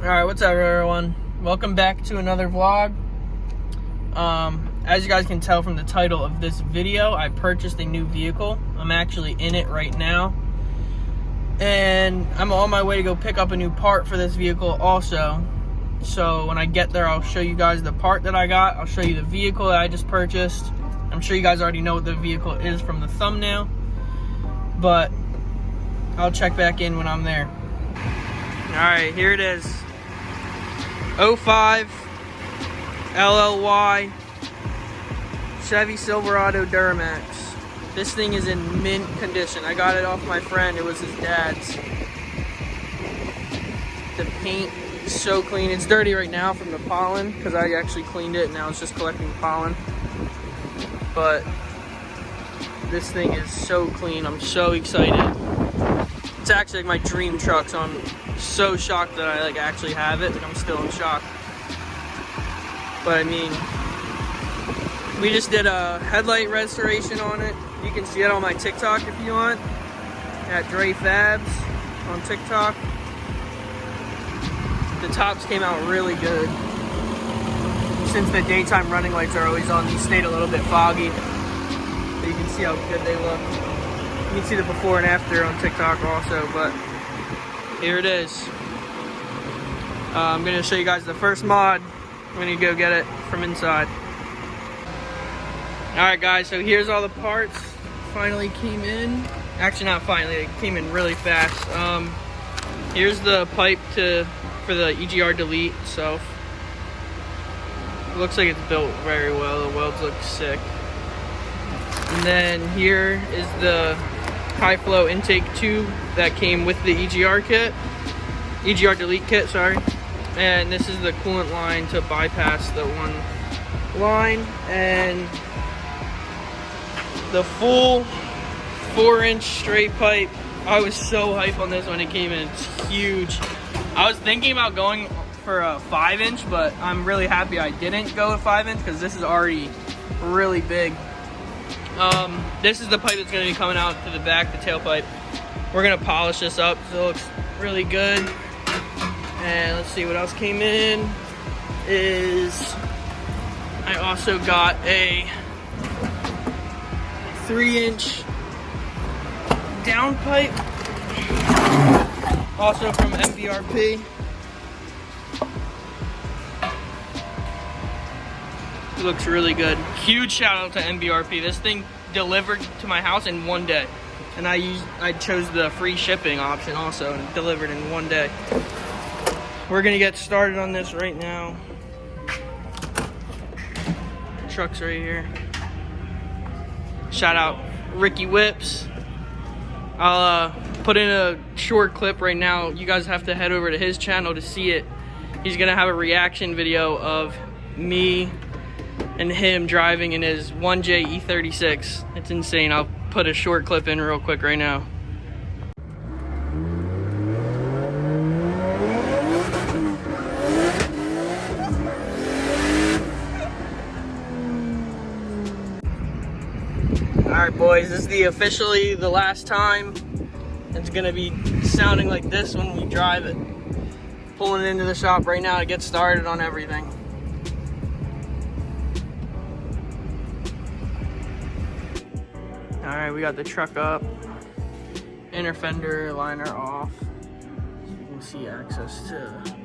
Alright, what's up everyone? Welcome back to another vlog. As you guys can tell from the title of this video, I purchased a new vehicle. I'm actually in it right now. And I'm on my way to go pick up a new part for this vehicle also. So when I get there, I'll show you guys the part that I got. I'll show you the vehicle that I just purchased. I'm sure you guys already know what the vehicle is from the thumbnail. But I'll check back in when I'm there. Alright, here it is. 05 LLY Chevy Silverado Duramax. This thing is in mint condition. I got it off my friend. It was his dad's. The paint is so clean. It's dirty right now from the pollen because I actually cleaned it and now it's just collecting pollen. But this thing is so clean. I'm so excited. It's actually like my dream truck, so I'm so shocked that I actually have it. I'm still in shock. But I mean, we just did a headlight restoration on it. You can see it on my TikTok if you want, at Dre Fabs on TikTok. The tops came out really good. Since the daytime running lights are always on, these stayed a little bit foggy. But you can see how good they look. You can see the before and after on TikTok also, but here it is. I'm gonna show you guys the first mod. I'm gonna go get it from inside. Alright guys, so here's all the parts. Finally came in. Actually not finally, it came in really fast. Here's the pipe for the EGR delete itself. It looks like it's built very well. The welds look sick. And then here is the high flow intake tube that came with the EGR delete kit, sorry. And this is the coolant line to bypass the one line, and the full 4-inch straight pipe. I was so hyped on this when it came in. It's huge. I was thinking about going for a 5-inch, but I'm really happy I didn't go with 5-inch because this is already really big. This is the pipe that's going to be coming out to the back, the tailpipe. We're going to polish this up so it looks really good. And let's see what else came in. I also got a 3-inch down pipe, also from MVRP. It looks really good. Huge shout out to MVRP. This thing delivered to my house in one day, and I chose the free shipping option also, and it delivered in one day. We're gonna get started on this right now. The truck's right here. Shout out Ricky Whips. I'll put in a short clip right now. You guys have to head over to his channel to see it. He's gonna have a reaction video of me and him driving in his 1J E36. It's insane. I'll put a short clip in real quick right now. Alright boys, this is officially the last time it's gonna be sounding like this when we drive it. Pulling it into the shop right now to get started on everything. Alright, we got the truck up, inner fender liner off, so you can see access to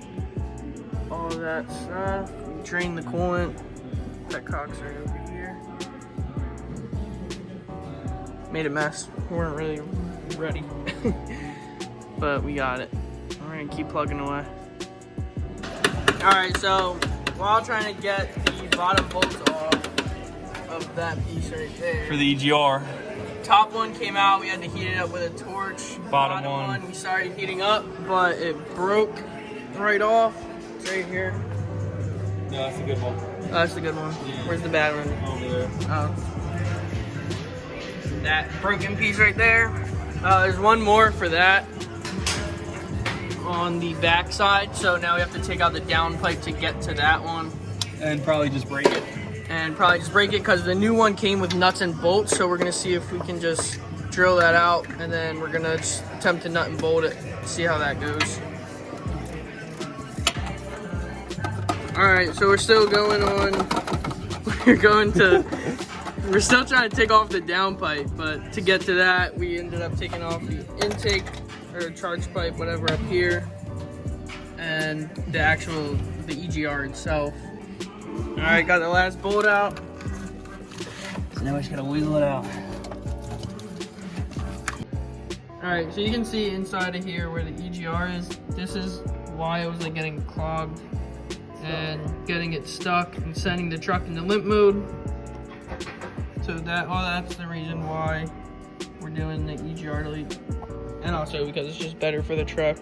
all that stuff. Drain the coolant, that cock's right over here. Made a mess, we weren't really ready, but we got it. We're gonna keep plugging away. Alright, so while trying to get the bottom bolts off of that piece right there. For the EGR. Top one came out, we had to heat it up with a torch. Bottom one. We started heating up, but it broke right off. It's right here. No, that's a good one. Oh, that's the good one. Yeah. Where's the bad one? Over there. Oh. That broken piece right there. There's one more for that on the back side. So now we have to take out the down pipe to get to that one. And probably just break it. And probably just break it because the new one came with nuts and bolts. So we're gonna see if we can just drill that out, and then we're gonna just attempt to nut and bolt it, see how that goes. Alright, so we're still going on. We're still trying to take off the downpipe, but to get to that, we ended up taking off the intake or charge pipe, whatever, up here, and the EGR itself. Alright, got the last bolt out. So now we just gotta wiggle it out. Alright, so you can see inside of here where the EGR is. This is why it was like getting clogged and getting it stuck and sending the truck into limp mode. So that's the reason why we're doing the EGR delete. And also because it's just better for the truck.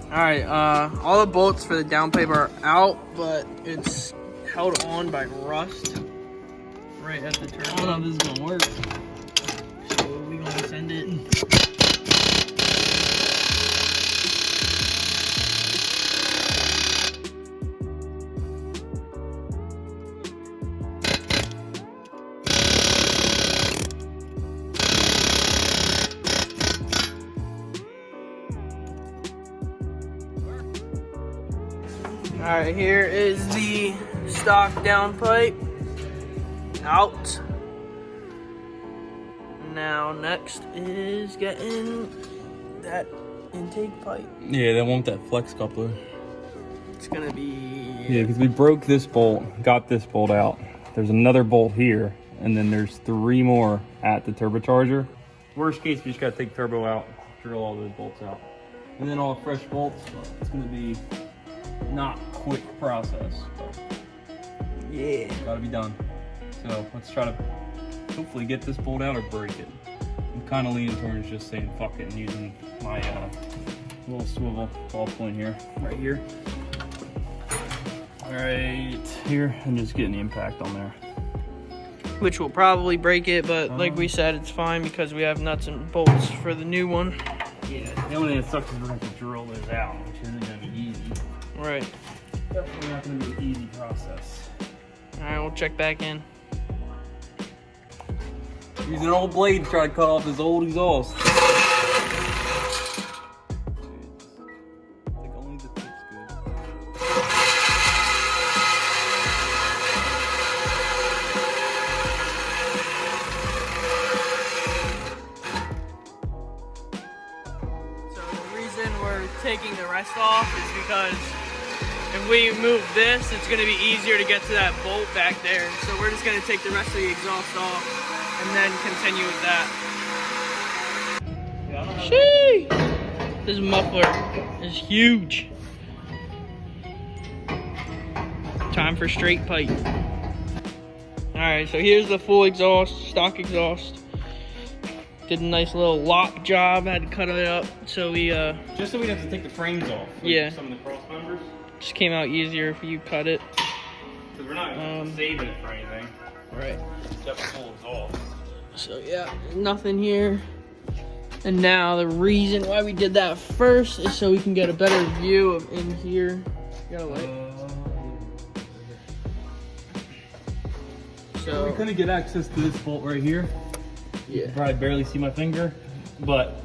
Alright, all the bolts for the downpipe are out, but it's held on by rust right at the turn. I don't know if this is gonna work. So we're gonna send it. Alright, here is the stock downpipe out. Now next is getting that intake pipe. Yeah, they want that flex coupler. It's gonna be... Yeah, because we broke this bolt, got this bolt out. There's another bolt here, and then there's 3 more at the turbocharger. Worst case, we just gotta take turbo out, drill all those bolts out. And then all fresh bolts. It's gonna be not quick process, but yeah, gotta be done. So let's try to hopefully get this bolt out or break it. I'm kind of leaning towards just saying fuck it and using my little swivel ball point here, right here. All right, here, and just getting the impact on there. Which will probably break it, but like we said, it's fine because we have nuts and bolts for the new one. Yeah, the only thing that sucks is we're going to have to drill those out, which isn't going to be easy. Right. Definitely not going to be an easy process. All right, we'll check back in. Using an old blade to try to cut off this old exhaust. I think only the tip's good. So the reason we're taking the rest off is because if we move this, it's going to be easier to get to that bolt back there. So we're just going to take the rest of the exhaust off and then continue with that. Sheesh! This muffler is huge. Time for straight pipe. Alright, so here's the full exhaust, stock exhaust. Did a nice little lop job, had to cut it up. So we just so we don't have to take the frames off. Yeah. Some of the cross members. Just came out easier if you cut it. Because we're not saving it for anything. Right. Except full exhaust. So yeah, nothing here. And now the reason why we did that first is so we can get a better view of in here. You got a light? So we couldn't get access to this bolt right here. Yeah. You can probably barely see my finger, but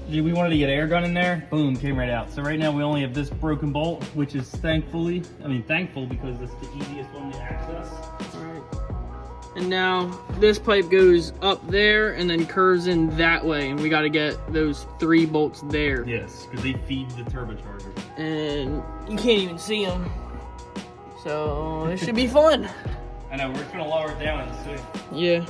we wanted to get air gun in there. Boom, came right out. So right now we only have this broken bolt, which is thankful because it's the easiest one to access. And now this pipe goes up there and then curves in that way, and we got to get those 3 bolts there. Yes, because they feed the turbocharger. And you can't even see them, so it should be fun. I know, we're just gonna lower it down and see. Yeah.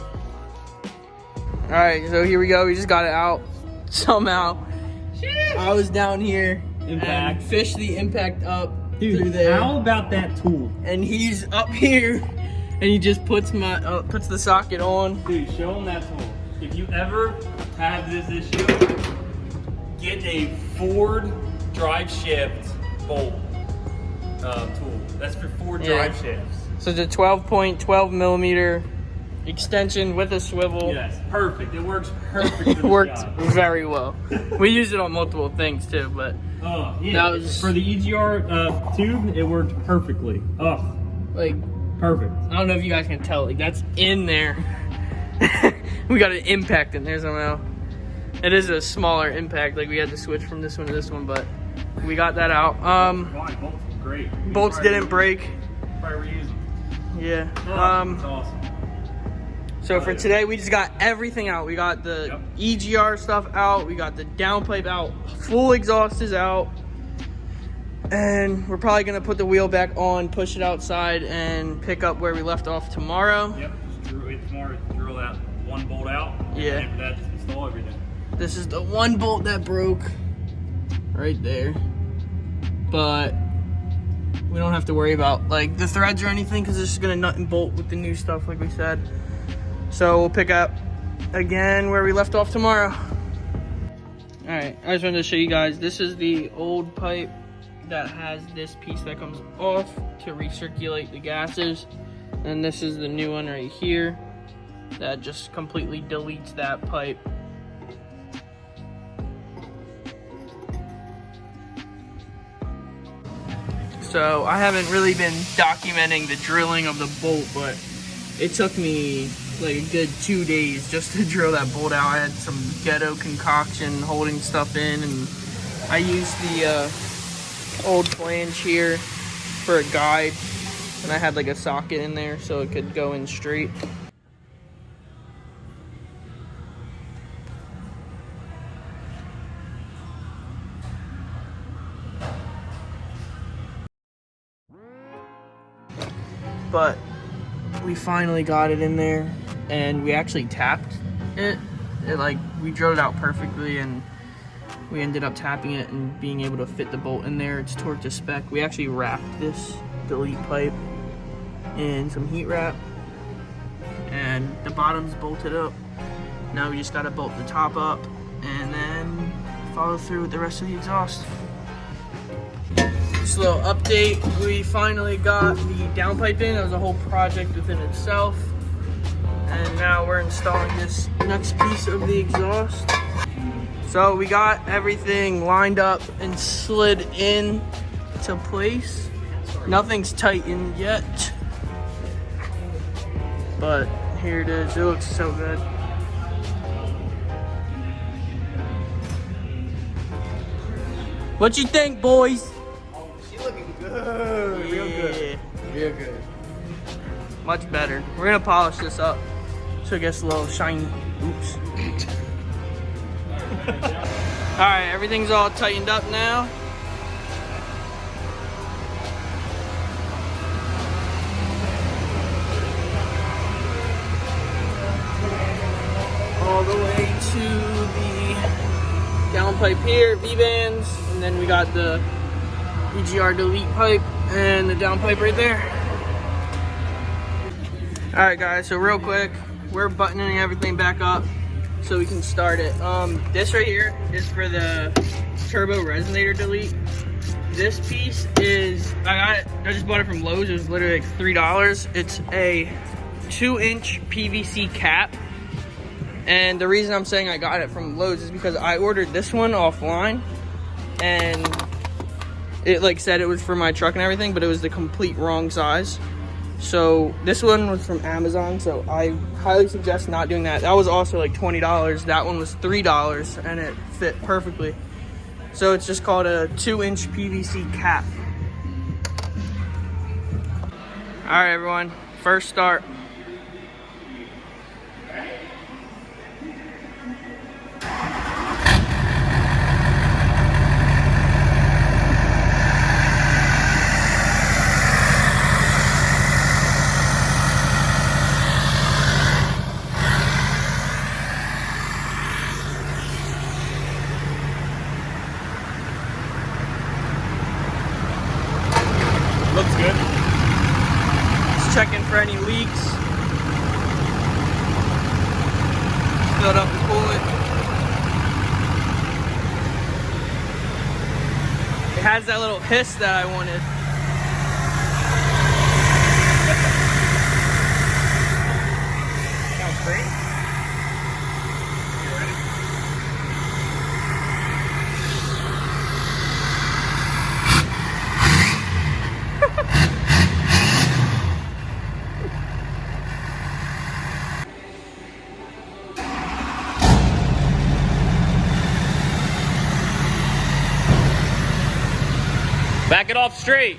All right, so here we go. We just got it out somehow. Sheesh. I was down here Impact. and fished the impact up Dude, through there. How about that tool? And he's up here. And he just puts puts the socket on. Dude, show him that tool. If you ever have this issue, get a Ford drive shaft bolt tool. That's for Ford drive shafts. So it's a 12 millimeter extension with a swivel. Yes, perfect. It works perfect. It worked very well. We used it on multiple things too, but yeah. that was for the EGR tube. It worked perfectly. Like. Perfect. I don't know if you guys can tell, like that's in there. We got an impact in there somehow. It is a smaller impact, like we had to switch from this one to this one, but we got that out. Why? Bolts great. Bolts didn't break. Probably reuse them. Yeah. That's awesome. So for today, we just got everything out. We got the EGR stuff out. We got the downpipe out. Full exhaust is out. And we're probably going to put the wheel back on, push it outside, and pick up where we left off tomorrow. Yep. Tomorrow, drill that one bolt out. Yeah. And after that, just install everything. This is the one bolt that broke right there. But we don't have to worry about like the threads or anything because it's just going to nut and bolt with the new stuff like we said. So we'll pick up again where we left off tomorrow. All right, I just wanted to show you guys, this is the old pipe that has this piece that comes off to recirculate the gases. And this is the new one right here that just completely deletes that pipe. So I haven't really been documenting the drilling of the bolt, but it took me like a good 2 days just to drill that bolt out. I had some ghetto concoction holding stuff in, and I used the old flange here for a guide, and I had like a socket in there so it could go in straight. But we finally got it in there, and we actually tapped it. Like, we drilled it out perfectly, and we ended up tapping it and being able to fit the bolt in there. It's torqued to spec. We actually wrapped this delete pipe in some heat wrap, and the bottom's bolted up. Now we just gotta bolt the top up and then follow through with the rest of the exhaust. Just a little update, we finally got the downpipe in. That was a whole project within itself. And now we're installing this next piece of the exhaust. So we got everything lined up and slid in to place. Nothing's tightened yet, but here it is. It looks so good. What you think, boys? She's looking good. Yeah. Real good. Real good. Much better. We're gonna polish this up so it gets a little shiny. Oops. Alright, everything's all tightened up now. All the way to the downpipe here, V-bands, and then we got the EGR delete pipe and the downpipe right there. Alright guys, so real quick, we're buttoning everything back up so we can start it. This right here is for the turbo resonator delete. This piece is, I just bought it from Lowe's. It was literally like $3. It's a 2-inch PVC cap. And the reason I'm saying I got it from Lowe's is because I ordered this one offline, and it like said it was for my truck and everything, but it was the complete wrong size. So this one was from Amazon, so I highly suggest not doing that. That was also like $20. That one was $3, and it fit perfectly. So it's just called a 2-inch PVC cap. All right, everyone, first start. Looks good. Just checking for any leaks. Filled up the coolant. It has that little hiss that I wanted. Sounds great. Back it off straight.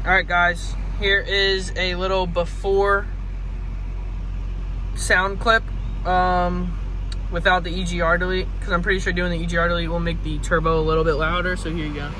Alright guys, here is a little before sound clip without the EGR delete, because I'm pretty sure doing the EGR delete will make the turbo a little bit louder, so here you go.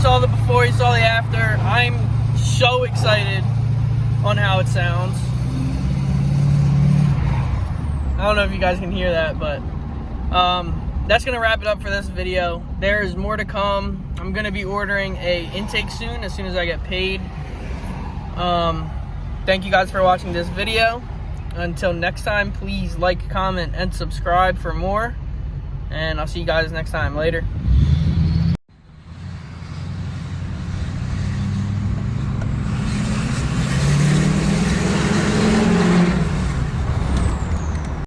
Saw the before, you saw the after. I'm so excited on how it sounds. I don't know if you guys can hear that, but that's gonna wrap it up for this video. There's more to come. I'm gonna be ordering a intake soon as I get paid. Thank you guys for watching this video. Until next time, please like, comment, and subscribe for more. And I'll see you guys next time. Later.